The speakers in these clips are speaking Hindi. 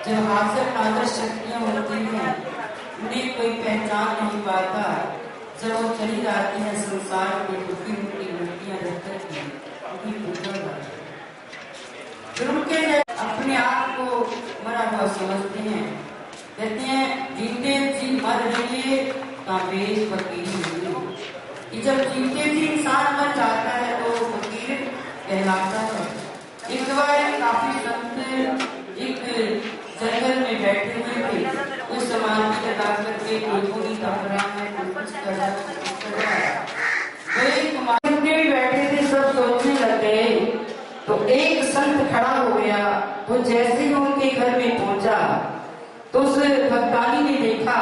जब हासिल नादर शक्तियां होती हैं उन्हें कोई पहचान नहीं पाता। जब वो चली जाती है संसार में टूटी फूटी मूर्तियां रखकर की उन्हीं पूजा फिर उनके अपने आप को मरा हुआ समझते हैं। कहते हैं जीते जी मर रही काबेज फकीर हुई। जब जीते जी इंसान मर जाता है तो फकीर कहलाता है। एक बार काफी संत एक जंगल में बैठे हुए थे। उस समाज की कथा करके लोगों की तपरा है कुछ कर रहा है। बैठे थे सब सोचने लग गए तो एक संत खड़ा हो गया। वो जैसे ही उनके घर में पहुंचा तो उस भक्तानी ने देखा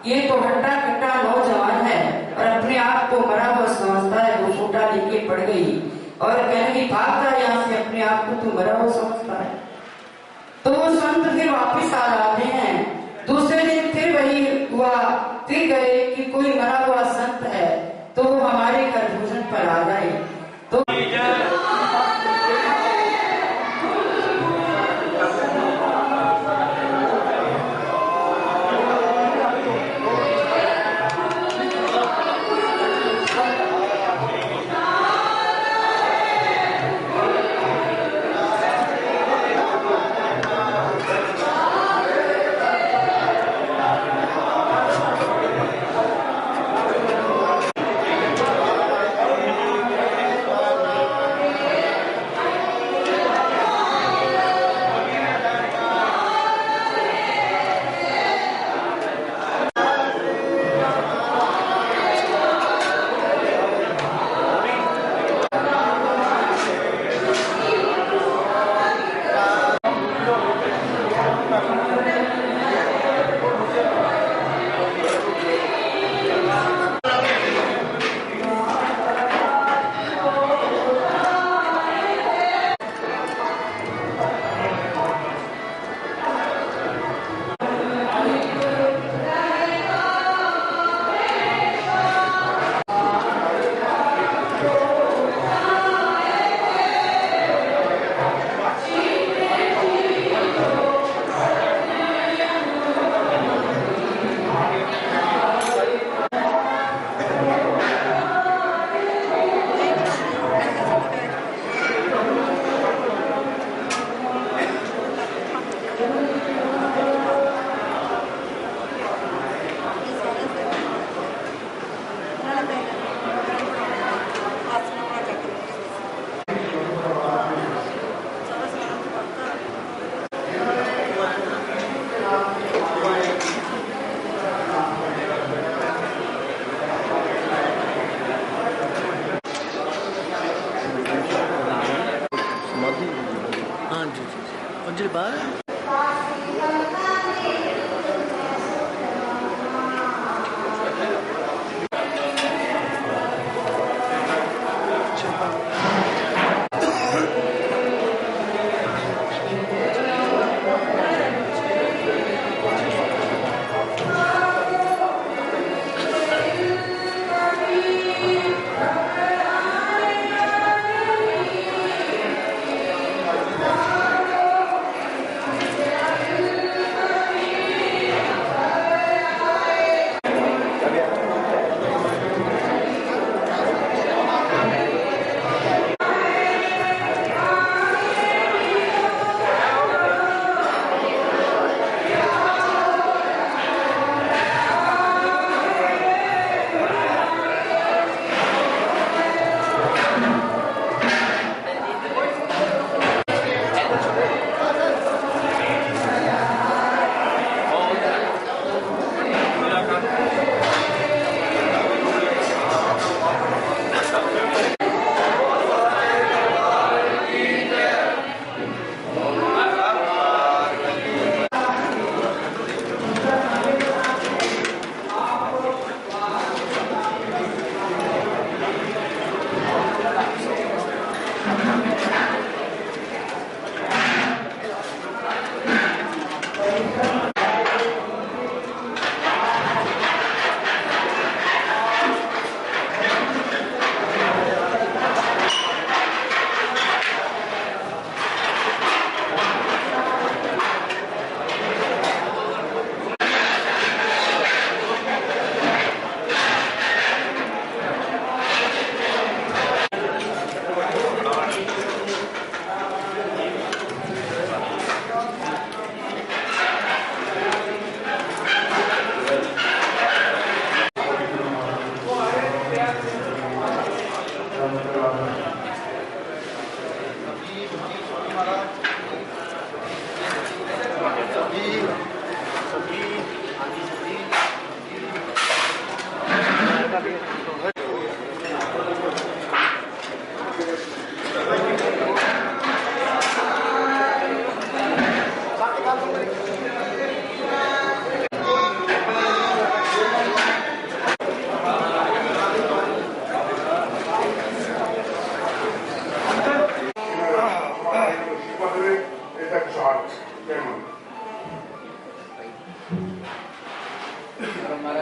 ये तो हट्टा कट्टा नौजवान है और अपने आप को मरा हुआ समझता है। वो फोटा लेके पड़ गई और कहने की भाग जा यहाँ से, अपने आप को तू मरा हुआ समझता है। तो वो संत फिर वापिस आ जाते हैं। दूसरे दिन फिर वही हुआ, फिर गए कि कोई मरा हुआ संत है तो वो हमारे घर भोजन पर आ जाए। तो हाँ जी जी बार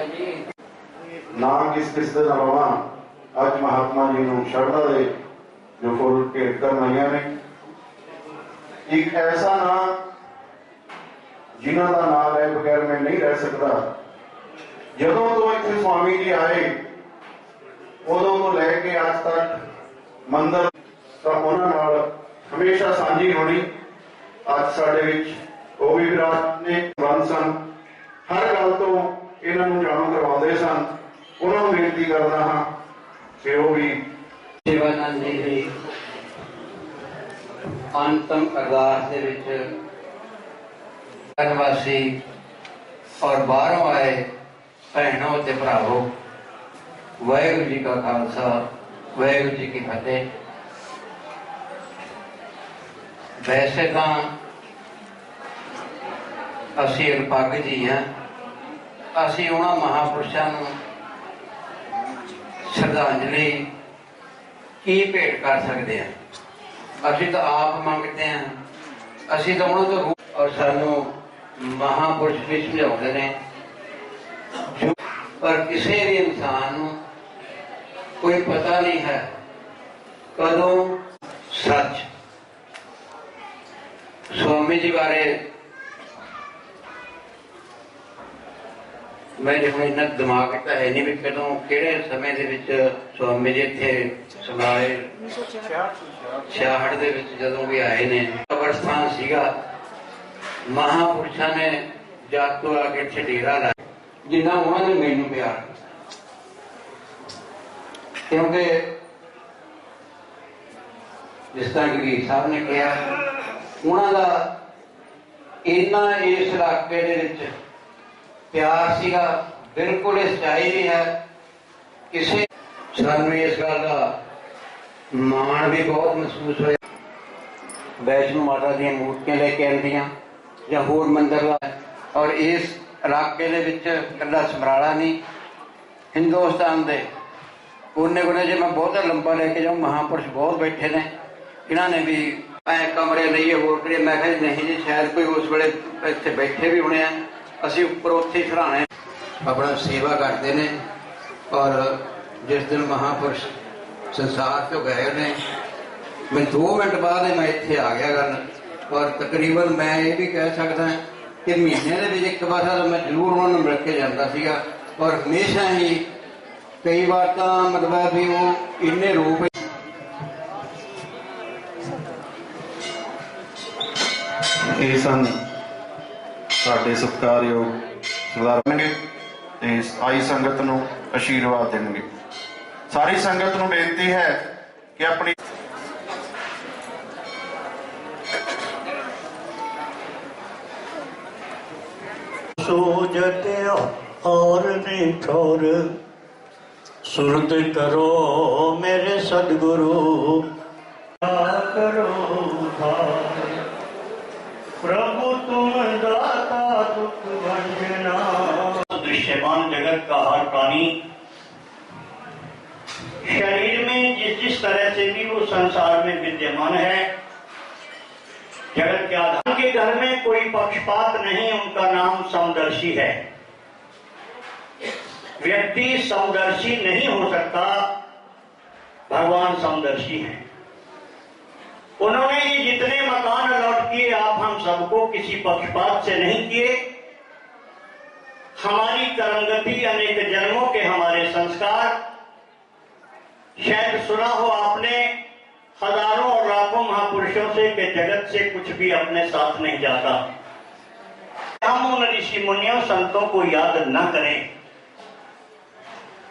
ना किस किस दे नालों अज महात्मा जी नूं शरधा दे जो फुल भेंट करन आईयां ने। एक ऐसा नाम जिन्हां दा नाम लै बगैर मैं नहीं रह सकता। जदों तो इत्थे स्वामी जी आए उदों तो लैके अज तक मंदिर तो उन्हां नाल हमेशा सांझी होनी। अज साडे विच वो भी विराज ने बंद सन, हर गल तो इन्हां नूं जाणू करवाउंदे सन। उन्हां नूं बेनती करदा हां कि वो भी सेवानंद जी की अंतम अरदास दे विच वासी और बाहरों आए भैनों ते भरावो, वाहिगुरू जी का खालसा वाहिगुरू जी की फतेह। वैसे तो असी अरपग जी हाँ, असी उन्हां महापुरुषों नूं श्रद्धांजलि की भेंट कर सकते हैं। असी तो आप मंगते हैं, असी तो उन्होंने तो और सानू महापुरुष भी समझाते हैं पर किसी भी इंसान नूं कोई पता नहीं है कदों सच। स्वामी जी बारे मेरे हुण इन्ना दिमाग तो है नहीं भी कदों किहड़े समय दे विच स्वामी जी इत्थे समाए 66 दे विच जदों भी आए ने। कब्रस्तान सीगा, महापुरुषों ने जातों आके इत्थे डेरा लाया जिन्ना उन्होंने मैनू प्यार, क्योंकि जिस तरह गरीब साहब ने कहा उन्हों का इन्ना इस इलाके दे विच प्यार सीगा, बिल्कुल सच्चाई भी है। किसी सानू इस गल का माण भी बहुत महसूस होया। वैष्णो माता दी मूर्तियां लेके आंदियां या होर मंदिर और इस इलाके दे विच कल्ला समराला नहीं, हिंदुस्तान दे कोने कोने जे मैं बहुत लंबा लेके जाऊँ महापुरुष बहुत बैठे ने, इन्होंने भी कमरे लिए होर करिए। मैं कहा नहीं जी शायद कोई उस वेले इत्थे बैठे भी होने हैं। असी उपर उत्थे सराहने अपना सेवा करते हैं और जिस दिन महापुरुष संसार तो गए ने मैं 2 मिनट बाद मैं इत्थे आ गया करन। और तकरीबन मैं ये भी कह सकता कि महीने के विच एक बार मैं जरूर उन्होंने मिल के जाता सीगा और हमेशा ही कई बार तो मतलब भी वो इन्ने रूप ये सन साडे सत्कारयोग सरदार बनगे ते आई संगत नूं आशीर्वाद देणगे। सारी संगत नूं बेनती है कि अपनी सूझते और निठोर सुरत करो मेरे सदगुरु करो भाई। प्रभु तुम दाता दुख भंजना। दृश्यमान जगत का हर प्राणी शरीर में जिस तरह से भी वो संसार में विद्यमान है, जगत के आधार के घर में कोई पक्षपात नहीं, उनका नाम समदर्शी है। व्यक्ति समदर्शी नहीं हो सकता, भगवान समदर्शी हैं। उन्होंने ये जितने मकान अलॉट किए आप हम सबको किसी पक्षपात से नहीं किए। हमारी कर्मगति, अनेक जन्मों के हमारे संस्कार, शायद सुना हो आपने हजारों और लाखों महापुरुषों से कि जगत से कुछ भी अपने साथ नहीं जाता। हम उन ऋषि मुनियों संतों को याद न करें।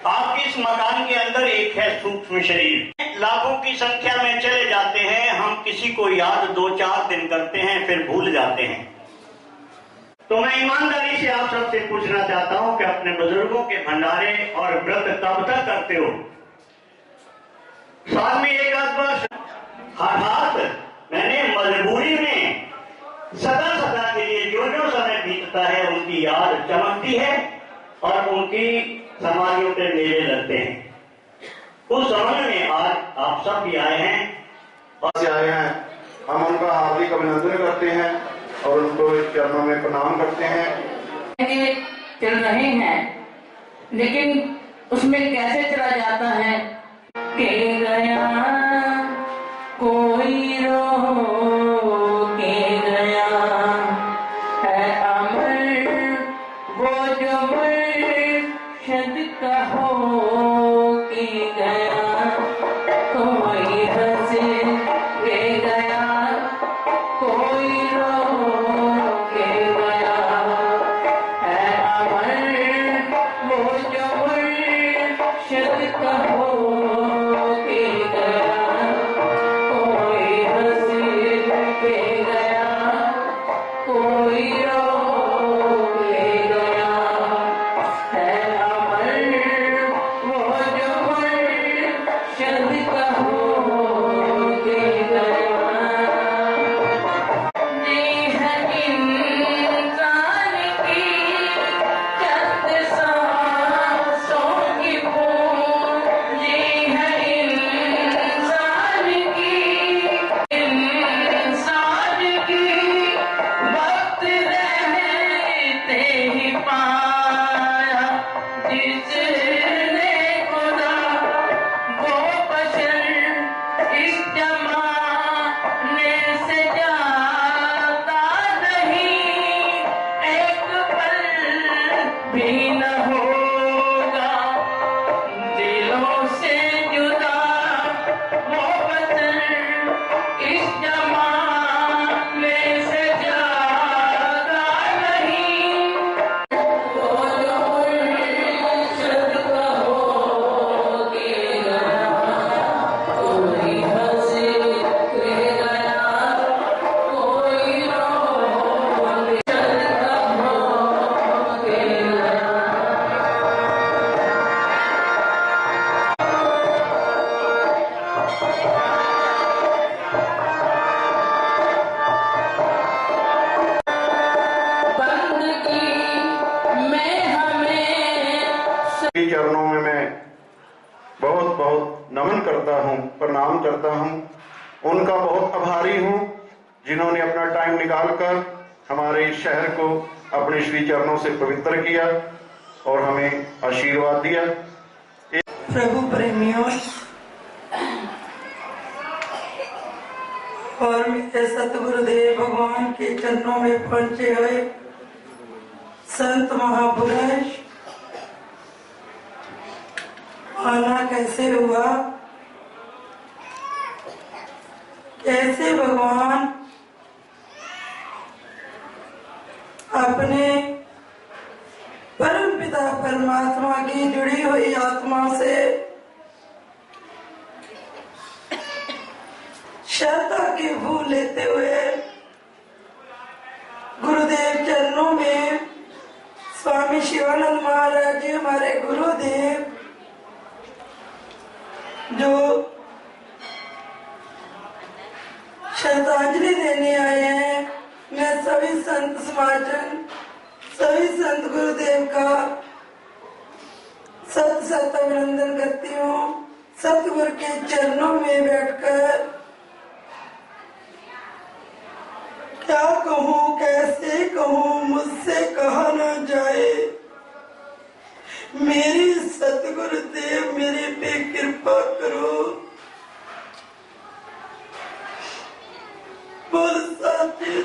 आपके इस मकान के अंदर एक है सूक्ष्म शरीर, लाखों की संख्या में चले जाते हैं। हम किसी को याद 2-4 दिन करते हैं फिर भूल जाते हैं। तो मैं ईमानदारी से आप सबसे पूछना चाहता हूं कि अपने बुजुर्गों के भंडारे और व्रत कब तक करते हो? साल में 1 आध वर्ष हठात मैंने मजबूरी में सदा सदा के लिए जो जो समय बीतता है उनकी याद चमकती है और उनकी समाधियों पे मेले लगते हैं। उस समय में आज आप सब भी आए हैं, हम उनका हार्दिक अभिनंदन करते हैं और उनको चरणों में प्रणाम करते हैं। चल रहे हैं लेकिन उसमें कैसे चला जाता है के गया कोई रो के गया है अमर वो जो मुर्शिद का हो के गया कोई हंस के गया कोई रो के गया है अमर वो जो मुर्शिद का हो के गया कोई हंस के गया कोई रो के गया है अमर वो जो मुर्शिद का हो के गया जी है इंसान की चंद सांसों की पूंजी है इंसान की वक्त रहते ही पाया जिसने खुदा वो बशर इस जमाने से जाता नहीं एक पल भी न होगा दिलों से जुदा वो बशर इस जमाने से जाता नहीं वो जो मुर्शिद का हो के गया कोई हंस के गया कोई रो मुर्शिद का हो के गया बंदगी में हमें के चरणों में मैं बहुत बहुत नमन करता हूं, प्रणाम करता हूं। उनका बहुत आभारी हूं जिन्होंने अपना टाइम निकालकर हमारे इस शहर को अपने श्री चरणों से पवित्र किया और हमें आशीर्वाद दिया। प्रभु प्रेमियों और मेरे सतगुरुदेव भगवान के चरणों में पहुंचे हुए संत महापुरुष, आना कैसे हुआ, कैसे भगवान अपने परम पिता परमात्मा की जुड़ी हुई आत्मा से श्रद्धा के फूल लेते हुए गुरुदेव चरणों में स्वामी शिवानंद महाराज जी हमारे गुरुदेव जो श्रद्धांजलि देने आए हैं। मैं सभी संत समाजन, सभी संत गुरुदेव का सत सत अभिनंदन करती हूँ। सतगुरु के चरणों में बैठकर क्या कहूँ, कैसे कहूँ, मुझसे कहा न जाए। मेरी सतगुरुदेव मेरे पे कृपा करो। बोल साथी